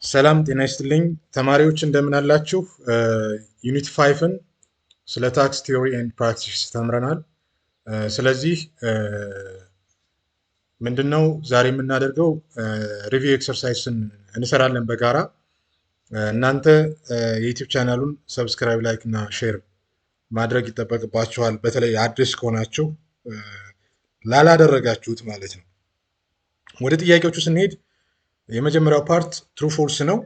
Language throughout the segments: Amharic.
ሰላም ጤና ይስጥልኝ ተማሪዎች እንደምን አላችሁ? ዩኒት 5ን ስለ ታክስ ቲዮሪ ኤንድ ፕራክቲስ ተምረናል። ስለዚህ ምንድነው ዛሬ የምናደርገው ሪቪው ኤክሰርሳይዝን እንሰራለን በጋራ። እናንተ የዩቲዩብ ቻናሉን ሰብስክራይብ፣ ላይክ እና ሼር ማድረግ ይጠበቅባችኋል። በተለይ አዲስ ከሆናችሁ ላላደረጋችሁት ማለት ነው። ወደ ጥያቄዎቹ ስንሄድ የመጀመሪያው ፓርት ትሩ ፎልስ ነው።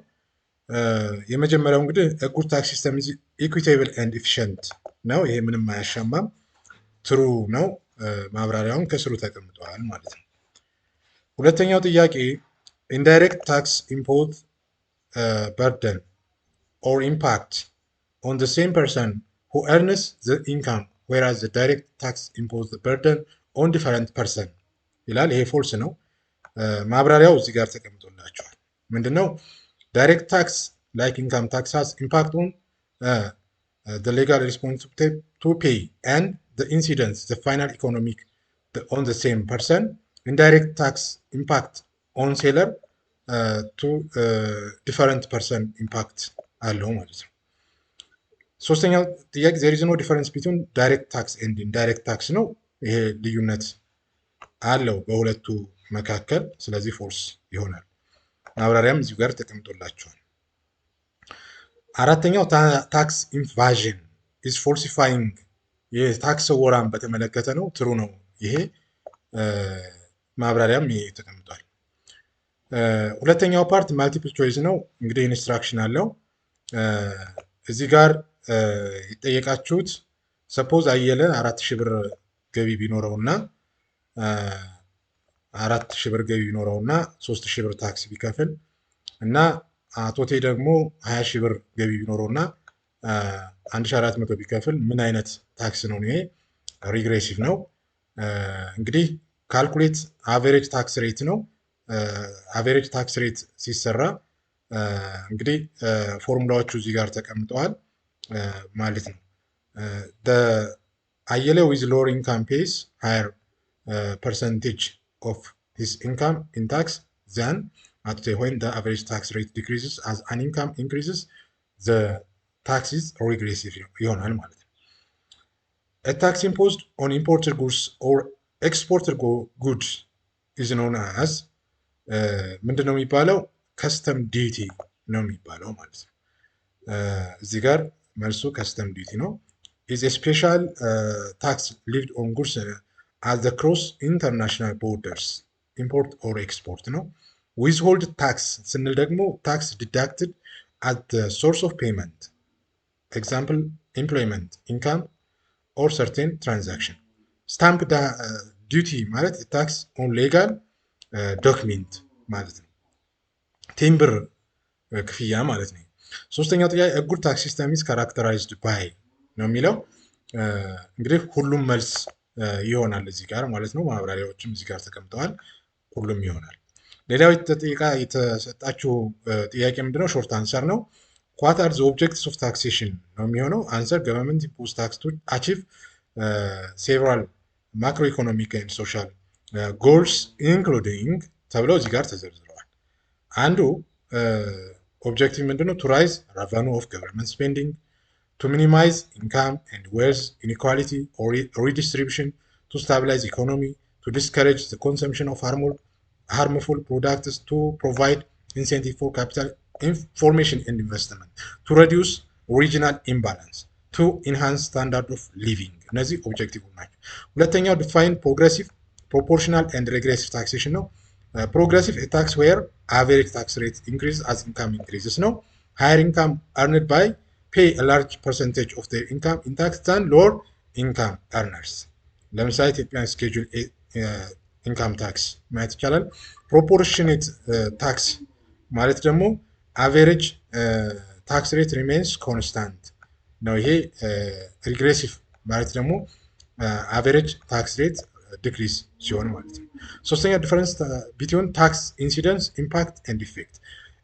የመጀመሪያው እንግዲህ ጉድ ታክስ ሲስተም ኢዝ ኢኩዊቴብል ኤንድ ኤፊሽንት ነው። ይሄ ምንም አያሻማም፣ ትሩ ነው። ማብራሪያውን ከስሩ ተቀምጧል ማለት ነው። ሁለተኛው ጥያቄ ኢንዳይሬክት ታክስ ኢምፖዝ በርደን ኦር ኢምፓክት ኦን ዘ ሴም ፐርሰን ሁ ኤርንስ ዘ ኢንካም ዌራዝ ዘ ዳይሬክት ታክስ ኢምፖዝ በርደን ኦን ዲፈረንት ፐርሰን ይላል። ይሄ ፎልስ ነው። ማብራሪያው እዚህ ጋር ተቀምጦላችኋል። ምንድነው? ዳይሬክት ታክስ ላይክ ኢንካም ታክስ ሃዝ ኢምፓክት ኦን the legal responsibility to pay and the incidence the final economic on the same person. Indirect tax impact on seller to different person impact አለው ማለት ነው። ሶስተኛው ጥያቄ there is no difference between direct tax and indirect tax ነው። ይሄ ልዩነት አለው በሁለቱ መካከል፣ ስለዚህ ፎልስ ይሆናል። ማብራሪያም እዚሁ ጋር ተቀምጦላችኋል። አራተኛው ታክስ ኢንቫዥን ኢዝ ፎልሲፋይንግ የታክስ ወራን በተመለከተ ነው። ትሩ ነው ይሄ። ማብራሪያም ይሄ ተቀምጧል። ሁለተኛው ፓርት ማልቲፕል ቾይስ ነው። እንግዲህ ኢንስትራክሽን አለው። እዚህ ጋር የጠየቃችሁት ሰፖዝ አየለ 4000 ብር ገቢ ቢኖረውና 4000 ብር ገቢ ቢኖረውና 3000 ብር ታክስ ቢከፍል እና አቶቴ ደግሞ 20000 ብር ገቢ ቢኖረውና 1400 ቢከፍል ምን አይነት ታክስ ነው? ይሄ ሪግሬሲቭ ነው። እንግዲህ ካልኩሌት አቨሬጅ ታክስ ሬት ነው። አቨሬጅ ታክስ ሬት ሲሰራ እንግዲህ ፎርሙላዎቹ እዚህ ጋር ተቀምጠዋል ማለት ነው። አየለ ዊዝ ሎወር ኢንካም ፔይስ ሃየር percentage of his income in tax than at when the average tax rate decreases as an income increases the tax is regressive ይሆናል ማለት ነው። A tax imposed on imported goods or exported goods is known as ምንድነው የሚባለው? ከስተም ዲዩቲ ነው የሚባለው ማለት ነው። እዚህ ጋር መልሱ ከስተም ዲዩቲ ነው። is a special tax levied on goods at the cross international borders import or export ነው። ዊዝሆልድ ታክስ ስንል ደግሞ ታክስ ዲዳክትድ at the source of payment example employment income or certain transaction። ስታምፕ ዲዩቲ ማለት ታክስ ኦን ሌጋል ዶክሜንት ማለት ነው። ቴምብር ክፍያ ማለት ነው። ሶስተኛው ጥያቄ ጉድ ታክስ ሲስተም ኢዝ ካራክተራይዝድ ባይ ነው የሚለው። እንግዲህ ሁሉም መልስ ይሆናል እዚህ ጋር ማለት ነው። ማብራሪያዎችም እዚህ ጋር ተቀምጠዋል። ሁሉም ይሆናል። ሌላው የተሰጣችሁ ጥያቄ ምንድነው? ሾርት አንሰር ነው። ዋት አር ዘ ኦብጀክትስ ኦፍ ታክሴሽን ነው የሚሆነው። አንሰር ገቨርንመንት ኢምፖዝ ታክስ ቱ አቺቭ ሴቨራል ማክሮ ኢኮኖሚክ ኤንድ ሶሻል ጎልስ ኢንክሉዲንግ ተብለው እዚህ ጋር ተዘርዝረዋል። አንዱ ኦብጀክቲቭ ምንድነው? ቱ ራይዝ ሬቨኑ ኦፍ ገቨርንመንት ስፔንዲንግ to minimize income and wealth inequality or redistribution, to stabilize economy, to discourage the consumption of harmful products, to provide incentive for capital formation and investment, to reduce regional imbalance, to enhance standard of living. እነዚህ ኦብጀክቲቭ ናቸው። ሁለተኛው define progressive, proportional and regressive taxation ነው። progressive a tax where average tax rate increases as income increases ነው። higher income earned by pay a large percentage of their income in tax than lower income earners። ለምሳሌ ኢትዮጵያን ስኬጁል ኢንካም ታክስ ማየት ይቻላል። ፕሮፖርሽኔት ታክስ ማለት ደግሞ አቬሬጅ ታክስ ሬት ሪሜንስ ኮንስታንት ነው። ይሄ ሪግሬሲቭ ማለት ደግሞ አቬሬጅ ታክስ ሬት ዲክሪስ ሲሆን ማለት ነው። ሶስተኛ ዲፈረንስ ቢትዊን ታክስ ኢንሲደንስ ኢምፓክት ኤንድ ኢፌክት።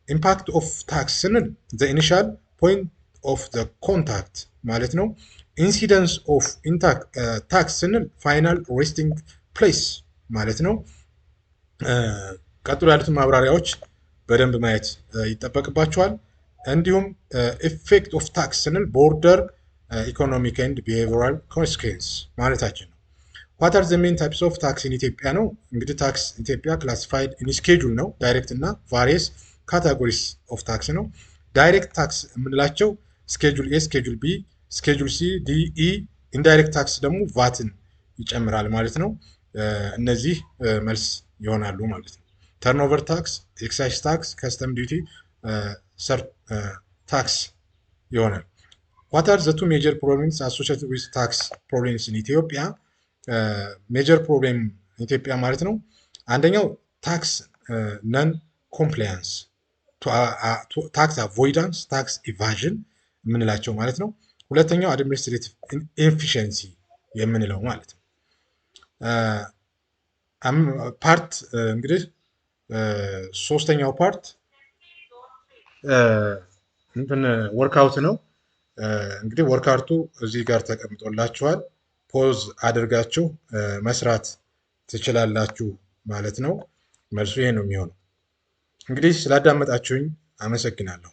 ኢምፓክት ኦፍ ታክስ ስንል ዘ ኢኒሻል ፖይንት ኦፍ ዘ ኮንታክት ማለት ነው። ኢንሲደንስ ኦፍ ታክስ ስንል ፋይናል ሬስቲንግ ፕሌስ ማለት ነው። ቀጥሎ ያሉትን ማብራሪያዎች በደንብ ማየት ይጠበቅባቸዋል። እንዲሁም ኢፌክት ኦፍ ታክስ ስንል ቦርደር ኢኮኖሚክ ኤንድ ቢሄቪራል ኮንሲኩዌንስ ማለታችን ነው። ዋት አር ዘ ሜን ታይፕስ ኦፍ ታክስ ኢን ኢትዮጵያ ነው። እንግዲህ ታክስ ኢትዮጵያ ክላሲፋይድ ኢን ስኬጁል ነው። ዳይሬክት እና ቫሪየስ ካታጎሪስ ኦፍ ታክስ ነው። ዳይሬክት ታክስ የምንላቸው ስኬጁል ኤ፣ ስኬጁል ቢ፣ ስኬጁል ሲ፣ ዲ፣ ኢ። ኢንዳይሬክት ታክስ ደግሞ ቫትን ይጨምራል ማለት ነው። እነዚህ መልስ ይሆናሉ ማለት ነው። ተርንኦቨር ታክስ፣ ኤክሳይዝ ታክስ፣ ከስተም ዲዩቲ፣ ታክስ ይሆናል። ዋት አር ዘ ቱ ሜጀር ፕሮብሌምስ አሶሲየትድ ዊዝ ታክስ ፕሮብሌምስ ኢን ኢትዮጵያ? ሜጀር ፕሮብሌም ኢትዮጵያ ማለት ነው። አንደኛው ታክስ ነን ኮምፕላያንስ፣ ታክስ አቮይዳንስ፣ ታክስ ኢቫዥን የምንላቸው ማለት ነው። ሁለተኛው አድሚኒስትሬቲቭ ኢንፊሽንሲ የምንለው ማለት ነው። ፓርት እንግዲህ ሶስተኛው ፓርት እንትን ወርክአውት ነው። እንግዲህ ወርክአውቱ እዚህ ጋር ተቀምጦላችኋል። ፖዝ አድርጋችሁ መስራት ትችላላችሁ ማለት ነው። መልሱ ይሄ ነው የሚሆነው። እንግዲህ ስላዳመጣችሁኝ አመሰግናለሁ።